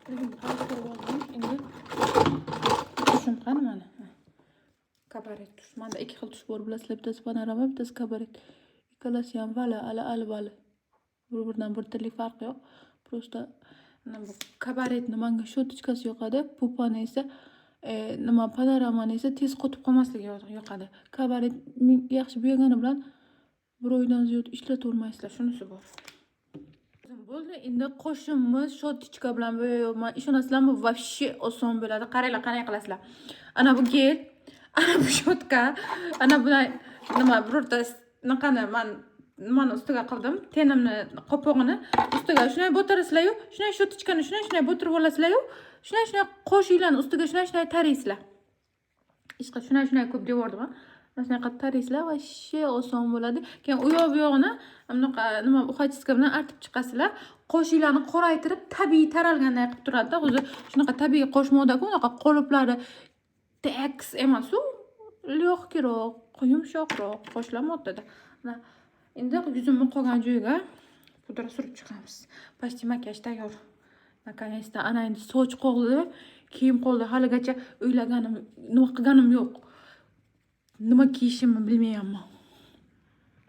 Hozir oldim. Endi tushim qani mana. Kabaret tush. Menda ikki xil tush bor, bilasizlar, bittasi panorama, bittasi kabaret. Ikkalasi ham vali, vali. Bir-biridan bir tirlik farqi yo'q. Просто bu kabaretni menga shotichkasi yoqadi, pupani esa nima panoramani esa tez qotib qolmasligi yoqadi. Kabaret yaxshi bo'lgani bilan bir oydan ziyod ishlatavermaysizlar, shunisi bor. Bo'ldi, endi qo'shimni shotichka bilan bo'yayapman. Ishonasizlarmi, вообще oson bo'ladi. Qaranglar, qanday qilasizlar. Ana bu gel, ana bu shotka, ana bu nima birorta naqani men nimani ustiga qildim. Tenimni qopog'ini ustiga shunday botirasizlar-yu, shunday shotichkani shunday botirib olasizlar-yu, shunday qo'shinglarni ustiga shunday taraysizlar. Ishqa shunday ko'p devordim. Mana shunaqa taraysizlar, вообще oson bo'ladi. Keyin u yoq bu yog'ini bunaqa nima uxachka bilan artib chiqasizlar. Qo'shinglarni qoraytirib, tabiiy taralganday qilib turadi-da. O'zi shunaqa tabiiy qo'shmoqda-ku, unaqa qoliplari teks emas-u, lyoqkiroq, yumshoqroq qo'shlar moddada. Mana endi yuzimni qolgan joyiga pudra surib chiqamiz. Почти makiyaj tayyor. Наконец-то ana endi soch qoldi, kiyim qoldi. Haligacha o'ylaganim, nima qilganim yo'q. Nima kiyishimni bilmayapman.